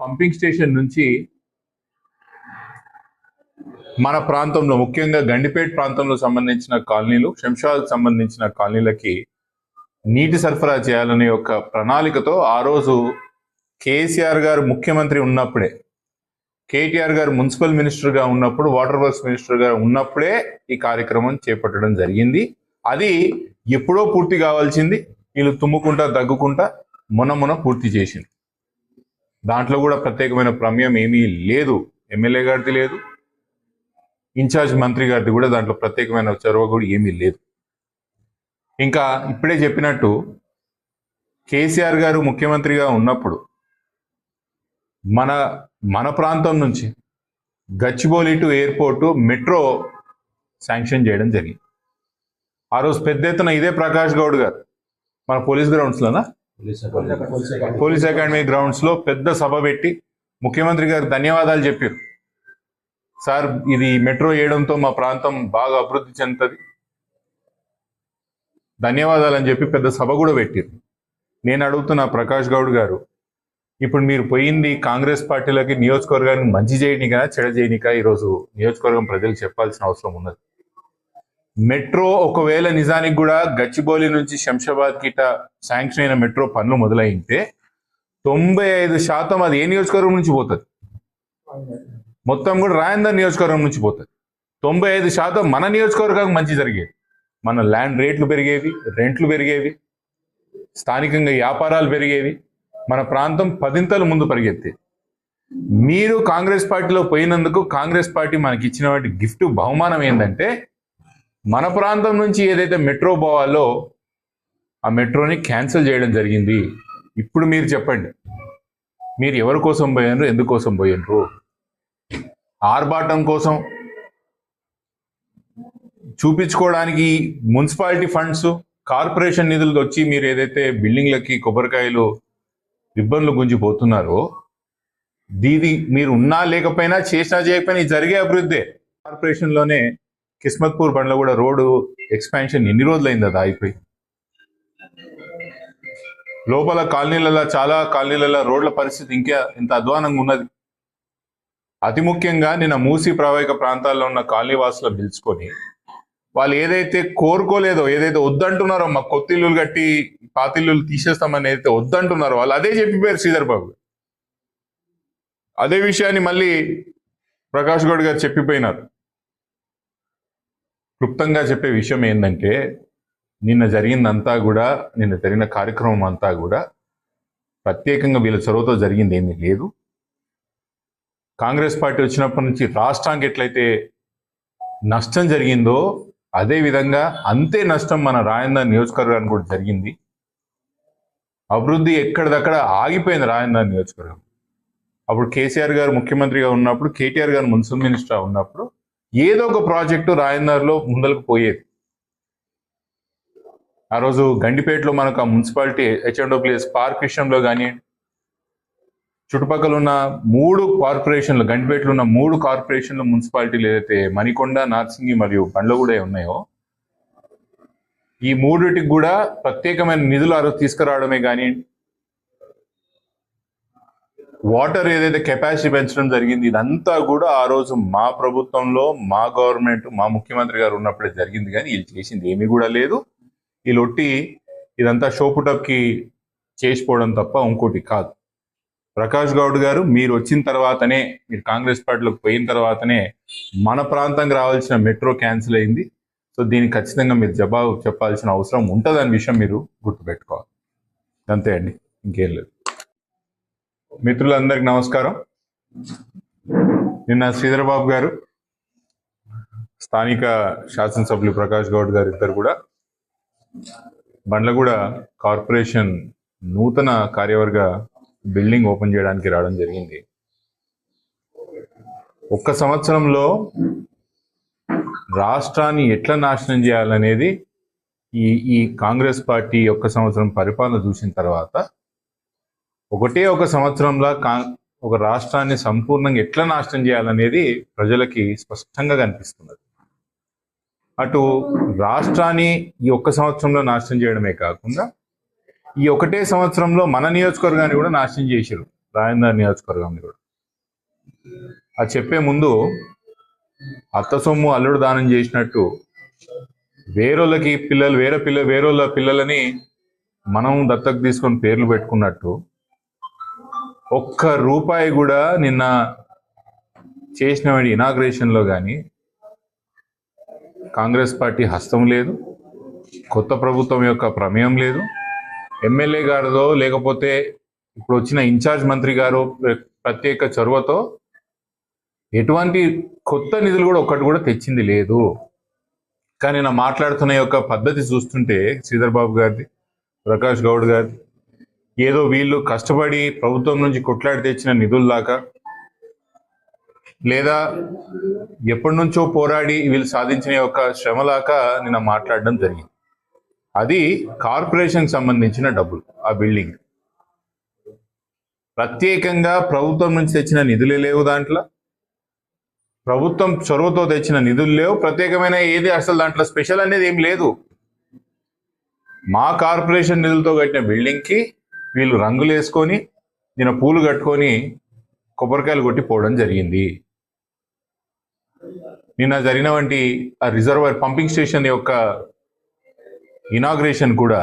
Pumping station నుంచి మన ప్రాంతంలో ముఖ్యంగా గండిపేట ప్రాంతంలో సంబంధించిన కాలనీలు, శంషాబాద్ సంబంధించిన కాలనీలకి నీటి సరఫరా చేయాలనే ఒక ప్రణాళికతో ఆ రోజు కేసీఆర్ గారు ముఖ్యమంత్రి ఉన్నప్పుడే, కేటీఆర్ గారు మున్సిపల్ మినిస్టర్గా ఉన్నప్పుడు, వాటర్ వర్క్స్ మినిస్టర్గా ఉన్నప్పుడే ఈ కార్యక్రమం చేపట్టడం జరిగింది. అది ఎప్పుడో పూర్తి కావాల్సింది వీళ్ళు తుమ్ముకుంటా దగ్గుకుంటా మొన్న పూర్తి చేసింది. దాంట్లో కూడా ప్రత్యేకమైన ప్రమేయం ఏమీ లేదు, ఎమ్మెల్యే గారిది లేదు, ఇన్ఛార్జ్ మంత్రి గారిది కూడా దాంట్లో ప్రత్యేకమైన చొరవ కూడా ఏమీ లేదు. ఇంకా ఇప్పుడే చెప్పినట్టు కేసీఆర్ గారు ముఖ్యమంత్రిగా ఉన్నప్పుడు మన ప్రాంతం నుంచి Gachibowli to airport metro sanction చేయడం జరిగింది. ఆ రోజు పెద్ద ఎత్తున ఇదే ప్రకాష్ గౌడ్ గారు మన పోలీస్ గ్రౌండ్స్లోనా, పోలీస్ అకాడమీ గ్రౌండ్స్లో పెద్ద సభ పెట్టి ముఖ్యమంత్రి గారు ధన్యవాదాలు చెప్పారు. సార్, ఇది మెట్రో వేయడంతో మా ప్రాంతం బాగా అభివృద్ధి చెందుతుంది, ధన్యవాదాలు అని చెప్పి పెద్ద సభ కూడా పెట్టారు. నేను అడుగుతున్న ప్రకాష్ గౌడ్ గారు, ఇప్పుడు మీరు పోయింది కాంగ్రెస్ పార్టీలకి నియోజకవర్గానికి మంచి చేయనికా చెడ చేయనికా ఈరోజు నియోజకవర్గం ప్రజలకు చెప్పాల్సిన అవసరం ఉన్నది. మెట్రో ఒకవేళ నిజానికి కూడా గచ్చిబౌలి నుంచి శంషాబాద్ కిట శాంక్షన్ అయిన మెట్రో పనులు మొదలైంటే 95% అది ఏ నియోజకవర్గం నుంచి పోతుంది? మొత్తం కూడా రాయందర్ నియోజకవర్గం నుంచి పోతుంది. 95% మన నియోజకవర్గానికి మంచి జరిగేది. మన ల్యాండ్ రేట్లు పెరిగేవి, రెంట్లు పెరిగేవి, స్థానికంగా వ్యాపారాలు పెరిగేవి, మన ప్రాంతం 10 ముందు పరిగెత్తేది. మీరు కాంగ్రెస్ పార్టీలో పోయినందుకు కాంగ్రెస్ పార్టీ మనకి ఇచ్చినటువంటి గిఫ్ట్ బహుమానం ఏంటంటే మన ప్రాంతం నుంచి ఏదైతే మెట్రో పోవాలో ఆ మెట్రోని క్యాన్సిల్ చేయడం జరిగింది. ఇప్పుడు మీరు చెప్పండి, మీరు ఎవరి కోసం పోయినరు, ఎందుకోసం పోయినరు? ఆర్భాటం కోసం చూపించుకోవడానికి మున్సిపాలిటీ ఫండ్స్, కార్పొరేషన్ నిధులు వచ్చి మీరు ఏదైతే బిల్డింగ్లకి కొబ్బరికాయలు రిబ్బన్లు గుంజిపోతున్నారో, దీది మీరు ఉన్నా లేకపోయినా, చేసినా చేయకపోయినా ఇది జరిగే అభివృద్ధి. కార్పొరేషన్లోనే కిస్మత్పూర్ బండ్ల కూడా రోడ్డు ఎక్స్పాన్షన్ ఎన్ని రోజులైంది అది అయిపోయి. లోపల కాలనీలలో, చాలా కాలనీలలో రోడ్ల పరిస్థితి ఇంకా ఇంత అధ్వానంగా ఉన్నది. అతి ముఖ్యంగా నిన్న మూసీ ప్రవాహిక ప్రాంతాల్లో ఉన్న కాలనీ వాసులు పిలుచుకొని వాళ్ళు ఏదైతే కోరుకోలేదో, ఏదైతే వద్దంటున్నారో, మా కొత్త ఇల్లులు కట్టి పాత ఇల్లులు తీసేస్తామని ఏదైతే వద్దంటున్నారో వాళ్ళు అదే చెప్పిపోయారు శ్రీధర్ బాబు. అదే విషయాన్ని మళ్ళీ ప్రకాష్ గౌడ్ గారు చెప్పిపోయినారు. క్లుప్తంగా చెప్పే విషయం ఏంటంటే నిన్న జరిగిన కార్యక్రమం అంతా కూడా ప్రత్యేకంగా వీళ్ళ చొరవతో జరిగింది ఏమీ లేదు. కాంగ్రెస్ పార్టీ వచ్చినప్పటి నుంచి రాష్ట్రానికి ఎట్లయితే నష్టం జరిగిందో అదే విధంగా అంతే నష్టం మన రాయందర్ నియోజకవర్గానికి కూడా జరిగింది. అభివృద్ధి ఎక్కడిదక్కడ ఆగిపోయింది రాయందర్ నియోజకవర్గం. అప్పుడు కేసీఆర్ గారు ముఖ్యమంత్రిగా ఉన్నప్పుడు, కేటీఆర్ గారు మున్సిపల్ మినిస్టర్ ఉన్నప్పుడు ఏదో ఒక ప్రాజెక్టు రాయందర్లో ముందలకు పోయేది. ఆ రోజు గండిపేటలో మనకు ఆ మున్సిపాలిటీ హెచ్ఎండబ్ల్యూఎస్ పార్క్ విషయంలో కానివ్వండి, చుట్టుపక్కల ఉన్న 3 కార్పొరేషన్లు, గండిపేటలో ఉన్న 3 కార్పొరేషన్ల మున్సిపాలిటీలు ఏదైతే మణికొండ, నార్సింగి మరియు బండ్లగూడ ఉన్నాయో, ఈ 3టికి కూడా ప్రత్యేకమైన నిధులు ఆ రోజు తీసుకురావడమే కానివ్వండి, వాటర్ ఏదైతే కెపాసిటీ పెంచడం జరిగింది, ఇదంతా కూడా ఆ రోజు మా ప్రభుత్వంలో, మా గవర్నమెంట్, మా ముఖ్యమంత్రి గారు ఉన్నప్పుడే జరిగింది. కానీ వీళ్ళు చేసింది ఏమీ కూడా లేదు. వీళ్ళు ఒట్టి ఇదంతా షోపుటప్కి చేసిపోవడం తప్ప ఇంకోటి కాదు. ప్రకాష్ గౌడ్ గారు, మీరు వచ్చిన తర్వాతనే, మీరు కాంగ్రెస్ పార్టీలోకి పోయిన తర్వాతనే మన ప్రాంతంకి రావాల్సిన మెట్రో క్యాన్సిల్ అయింది. సో దీనికి ఖచ్చితంగా మీరు జవాబు చెప్పాల్సిన అవసరం ఉంటుందనే విషయం మీరు గుర్తుపెట్టుకోవాలి. అంతే అండి, ఇంకేం లేదు. మిత్రులందరికీ నమస్కారం. నిన్న శ్రీధర్ బాబు గారు, స్థానిక శాసనసభ్యులు ప్రకాష్ గౌడ్ గారు ఇద్దరు కూడా బండ్లగూడ కార్పొరేషన్ నూతన కార్యవర్గ బిల్డింగ్ ఓపెన్ చేయడానికి రావడం జరిగింది. ఒక్క సంవత్సరంలో రాష్ట్రాన్ని ఎట్లా నాశనం చేయాలనేది ఈ కాంగ్రెస్ పార్టీ ఒక్క సంవత్సరం పరిపాలన చూసిన తర్వాత ఒక సంవత్సరంలో ఒక రాష్ట్రాన్ని సంపూర్ణంగా ఎట్లా నాశనం చేయాలనేది ప్రజలకి స్పష్టంగా కనిపిస్తున్నది. అటు రాష్ట్రాన్ని ఈ ఒక్క సంవత్సరంలో నాశనం చేయడమే కాకుండా ఈ ఒకటే సంవత్సరంలో మన నియోజకవర్గాన్ని కూడా నాశనం చేశారు. రాజేందర్ నియోజకవర్గంని కూడా. అది చెప్పే ముందు అత్త సొమ్ము అల్లుడు దానం చేసినట్టు వేరోళ్ళకి పిల్లలు వేరోళ్ళ పిల్లలని మనం దత్తకు తీసుకొని పేర్లు పెట్టుకున్నట్టు ఒక్క రూపాయి కూడా నిన్న చేసిన ఇనాగ్రేషన్లో కానీ కాంగ్రెస్ పార్టీ హస్తం లేదు, కొత్త ప్రభుత్వం యొక్క ప్రమేయం లేదు. ఎమ్మెల్యే గారిదో లేకపోతే ఇప్పుడు వచ్చిన ఇన్ఛార్జ్ మంత్రి గారు ప్రత్యేక చొరవతో ఎటువంటి కొత్త నిధులు కూడా ఒక్కటి కూడా తెచ్చింది లేదు. కానీ నా మాట్లాడుతున్న యొక్క పద్ధతి చూస్తుంటే శ్రీధర్ బాబు గారిది, ప్రకాష్ గౌడ్ గారిది ఏదో వీళ్ళు కష్టపడి ప్రభుత్వం నుంచి కొట్లాడి తెచ్చిన నిధుల్లాగా లేదా ఎప్పటి నుంచో పోరాడి వీళ్ళు సాధించిన యొక్క శ్రమలాగా నిన్న మాట్లాడడం జరిగింది. అది కార్పొరేషన్కి సంబంధించిన డబ్బులు. ఆ బిల్డింగ్ ప్రత్యేకంగా ప్రభుత్వం నుంచి తెచ్చిన నిధులే లేవు, దాంట్లో ప్రభుత్వం చొరవతో తెచ్చిన నిధులు లేవు, ప్రత్యేకమైన ఏది అసలు దాంట్లో స్పెషల్ అనేది ఏం లేదు. మా కార్పొరేషన్ నిధులతో కట్టిన బిల్డింగ్కి వీళ్ళు రంగులు వేసుకొని నిన్న పూలు కట్టుకొని కొబ్బరికాయలు కొట్టి పోవడం జరిగింది. నిన్న జరిగిన వంటి ఆ రిజర్వాయర్ పంపింగ్ స్టేషన్ యొక్క ఇనాగ్రేషన్ కూడా